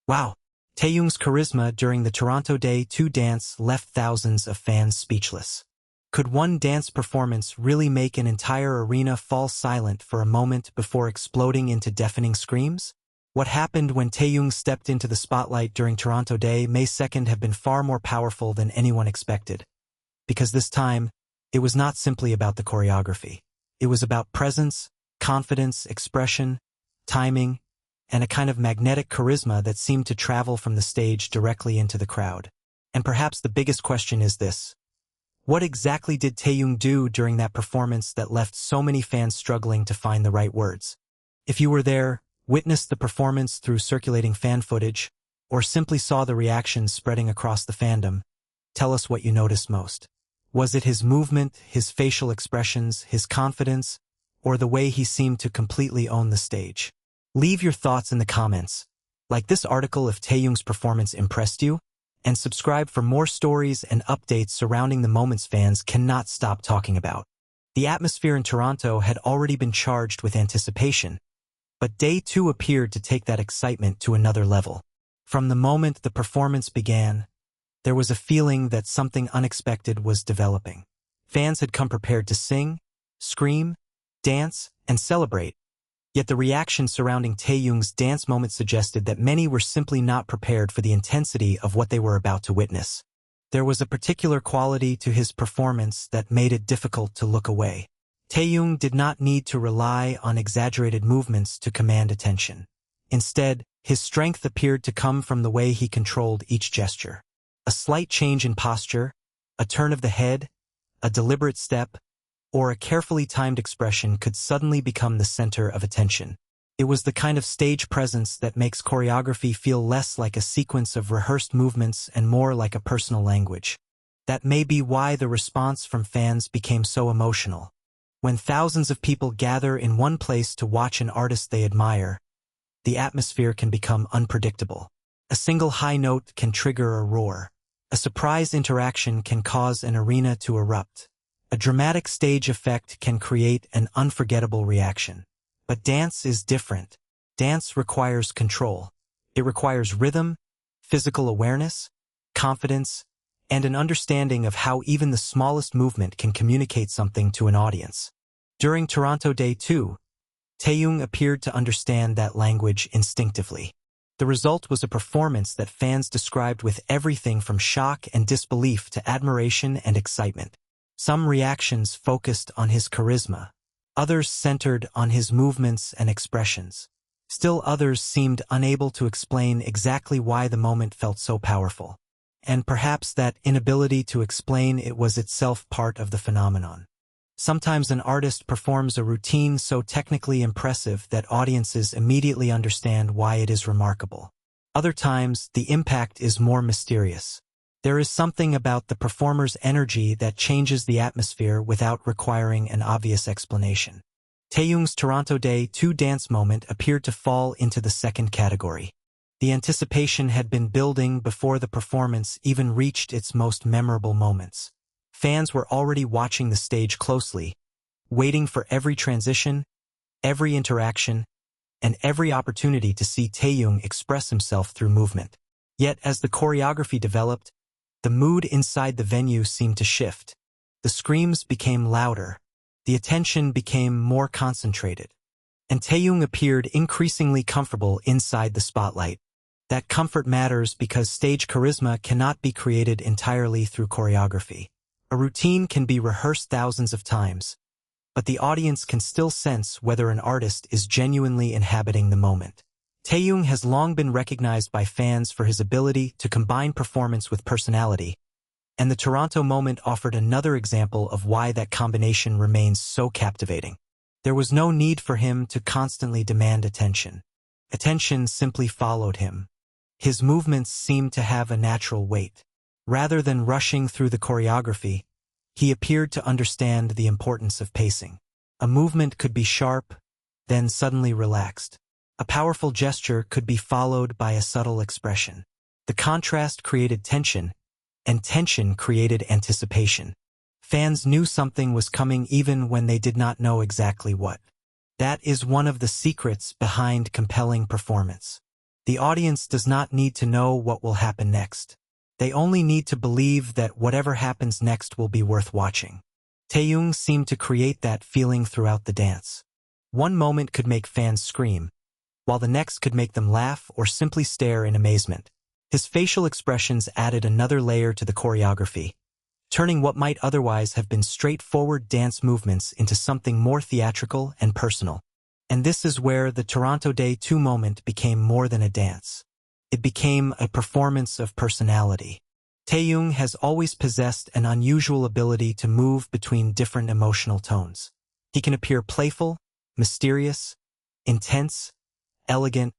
Wow! Taehyung's charisma during the Toronto Day 2 dance left thousands of fans speechless. Could one dance performance really make an entire arena fall silent for a moment before exploding into deafening screams? What happened when Taehyung stepped into the spotlight during Toronto Day May 2nd have been far more powerful than anyone expected. Because this time, it was not simply about the choreography. It was about presence, confidence, expression, timing, and a kind of magnetic charisma that seemed to travel from the stage directly into the crowd. And perhaps the biggest question is this: what exactly did Taehyung do during that performance that left so many fans struggling to find the right words? If you were there, witnessed the performance through circulating fan footage, or simply saw the reactions spreading across the fandom, tell us what you noticed most. Was it his movement, his facial expressions, his confidence, or the way he seemed to completely own the stage? Leave your thoughts in the comments. Like this article if Taehyung's performance impressed you, and subscribe for more stories and updates surrounding the moments fans cannot stop talking about. The atmosphere in Toronto had already been charged with anticipation, but Day 2 appeared to take that excitement to another level. From the moment the performance began, there was a feeling that something unexpected was developing. Fans had come prepared to sing, scream, dance, and celebrate. Yet the reaction surrounding Taehyung's dance moment suggested that many were simply not prepared for the intensity of what they were about to witness. There was a particular quality to his performance that made it difficult to look away. Taehyung did not need to rely on exaggerated movements to command attention. Instead, his strength appeared to come from the way he controlled each gesture. A slight change in posture, a turn of the head, a deliberate step, or a carefully timed expression could suddenly become the center of attention. It was the kind of stage presence that makes choreography feel less like a sequence of rehearsed movements and more like a personal language. That may be why the response from fans became so emotional. When thousands of people gather in one place to watch an artist they admire, the atmosphere can become unpredictable. A single high note can trigger a roar. A surprise interaction can cause an arena to erupt. A dramatic stage effect can create an unforgettable reaction. But dance is different. Dance requires control. It requires rhythm, physical awareness, confidence, and an understanding of how even the smallest movement can communicate something to an audience. During Toronto Day 2, Taehyung appeared to understand that language instinctively. The result was a performance that fans described with everything from shock and disbelief to admiration and excitement. Some reactions focused on his charisma, others centered on his movements and expressions. Still others seemed unable to explain exactly why the moment felt so powerful. And perhaps that inability to explain it was itself part of the phenomenon. Sometimes an artist performs a routine so technically impressive that audiences immediately understand why it is remarkable. Other times, the impact is more mysterious. There is something about the performer's energy that changes the atmosphere without requiring an obvious explanation. Taehyung's Toronto Day 2 dance moment appeared to fall into the second category. The anticipation had been building before the performance even reached its most memorable moments. Fans were already watching the stage closely, waiting for every transition, every interaction, and every opportunity to see Taehyung express himself through movement. Yet as the choreography developed, the mood inside the venue seemed to shift. The screams became louder, the attention became more concentrated, and Taehyung appeared increasingly comfortable inside the spotlight. That comfort matters because stage charisma cannot be created entirely through choreography. A routine can be rehearsed thousands of times, but the audience can still sense whether an artist is genuinely inhabiting the moment. Taehyung has long been recognized by fans for his ability to combine performance with personality, and the Toronto moment offered another example of why that combination remains so captivating. There was no need for him to constantly demand attention. Attention simply followed him. His movements seemed to have a natural weight. Rather than rushing through the choreography, he appeared to understand the importance of pacing. A movement could be sharp, then suddenly relaxed. A powerful gesture could be followed by a subtle expression. The contrast created tension, and tension created anticipation. Fans knew something was coming even when they did not know exactly what. That is one of the secrets behind compelling performance. The audience does not need to know what will happen next. They only need to believe that whatever happens next will be worth watching. Taehyung seemed to create that feeling throughout the dance. One moment could make fans scream, while the next could make them laugh or simply stare in amazement. His facial expressions added another layer to the choreography, turning what might otherwise have been straightforward dance movements into something more theatrical and personal. And this is where the Toronto Day 2 moment became more than a dance. It became a performance of personality. Taehyung has always possessed an unusual ability to move between different emotional tones. He can appear playful, mysterious, intense, elegant,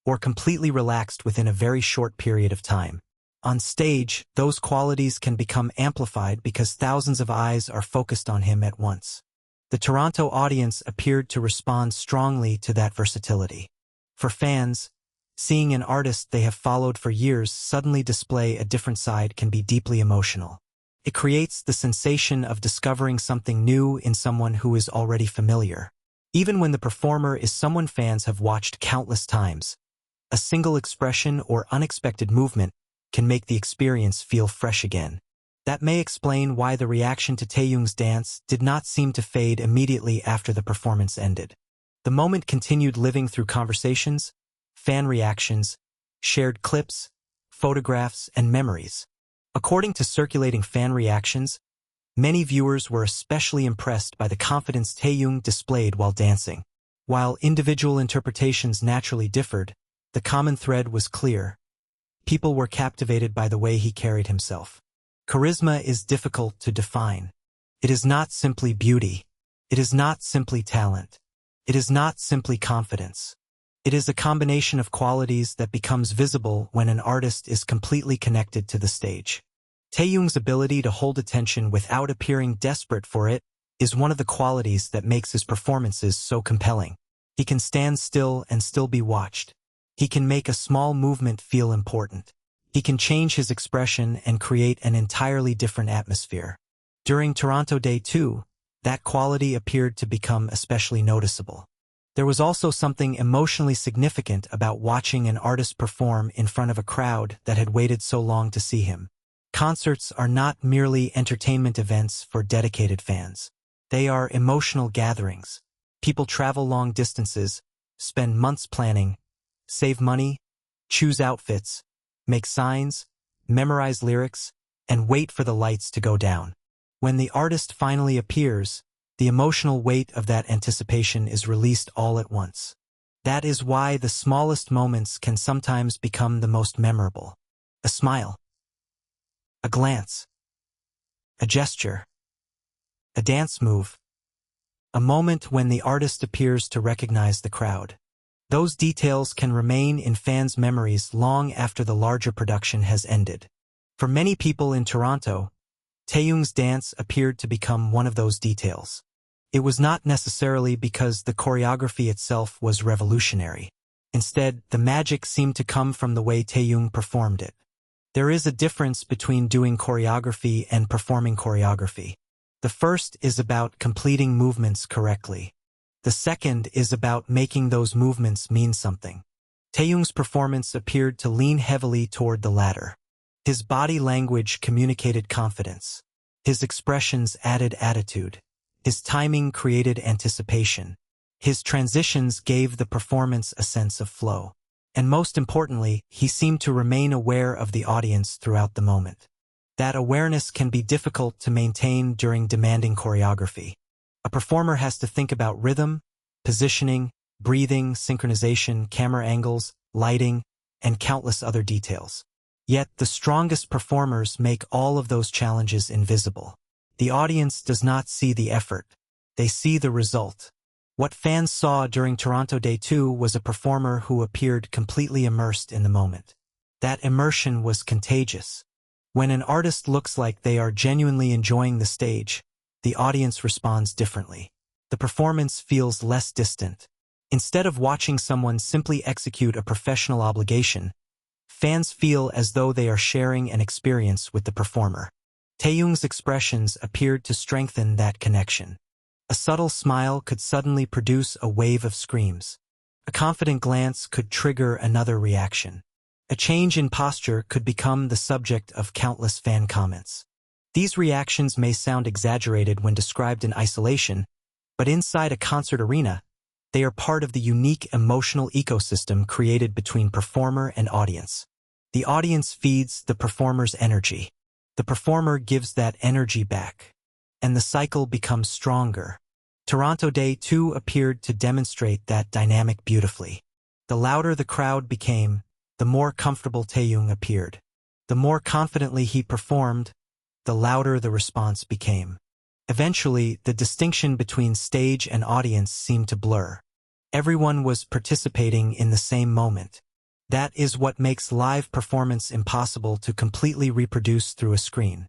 or completely relaxed within a very short period of time. On stage, those qualities can become amplified because thousands of eyes are focused on him at once. The Toronto audience appeared to respond strongly to that versatility. For fans, seeing an artist they have followed for years suddenly display a different side can be deeply emotional. It creates the sensation of discovering something new in someone who is already familiar. Even when the performer is someone fans have watched countless times, a single expression or unexpected movement can make the experience feel fresh again. That may explain why the reaction to Taehyung's dance did not seem to fade immediately after the performance ended. The moment continued living through conversations, fan reactions, shared clips, photographs, and memories. According to circulating fan reactions, many viewers were especially impressed by the confidence Taehyung displayed while dancing. While individual interpretations naturally differed, the common thread was clear. People were captivated by the way he carried himself. Charisma is difficult to define. It is not simply beauty. It is not simply talent. It is not simply confidence. It is a combination of qualities that becomes visible when an artist is completely connected to the stage. Taehyung's ability to hold attention without appearing desperate for it is one of the qualities that makes his performances so compelling. He can stand still and still be watched. He can make a small movement feel important. He can change his expression and create an entirely different atmosphere. During Toronto Day 2, that quality appeared to become especially noticeable. There was also something emotionally significant about watching an artist perform in front of a crowd that had waited so long to see him. Concerts are not merely entertainment events for dedicated fans. They are emotional gatherings. People travel long distances, spend months planning, save money, choose outfits, make signs, memorize lyrics, and wait for the lights to go down. When the artist finally appears, the emotional weight of that anticipation is released all at once. That is why the smallest moments can sometimes become the most memorable. A smile, a glance, a gesture, a dance move, a moment when the artist appears to recognize the crowd. Those details can remain in fans' memories long after the larger production has ended. For many people in Toronto, Taehyung's dance appeared to become one of those details. It was not necessarily because the choreography itself was revolutionary. Instead, the magic seemed to come from the way Taehyung performed it. There is a difference between doing choreography and performing choreography. The first is about completing movements correctly. The second is about making those movements mean something. Taehyung's performance appeared to lean heavily toward the latter. His body language communicated confidence. His expressions added attitude. His timing created anticipation. His transitions gave the performance a sense of flow. And most importantly, he seemed to remain aware of the audience throughout the moment. That awareness can be difficult to maintain during demanding choreography. A performer has to think about rhythm, positioning, breathing, synchronization, camera angles, lighting, and countless other details. Yet the strongest performers make all of those challenges invisible. The audience does not see the effort. They see the result. What fans saw during Toronto Day 2 was a performer who appeared completely immersed in the moment. That immersion was contagious. When an artist looks like they are genuinely enjoying the stage, the audience responds differently. The performance feels less distant. Instead of watching someone simply execute a professional obligation, fans feel as though they are sharing an experience with the performer. Taehyung's expressions appeared to strengthen that connection. A subtle smile could suddenly produce a wave of screams. A confident glance could trigger another reaction. A change in posture could become the subject of countless fan comments. These reactions may sound exaggerated when described in isolation, but inside a concert arena, they are part of the unique emotional ecosystem created between performer and audience. The audience feeds the performer's energy. The performer gives that energy back, and the cycle becomes stronger. Toronto Day 2 appeared to demonstrate that dynamic beautifully. The louder the crowd became, the more comfortable Taehyung appeared. The more confidently he performed, the louder the response became. Eventually, the distinction between stage and audience seemed to blur. Everyone was participating in the same moment. That is what makes live performance impossible to completely reproduce through a screen.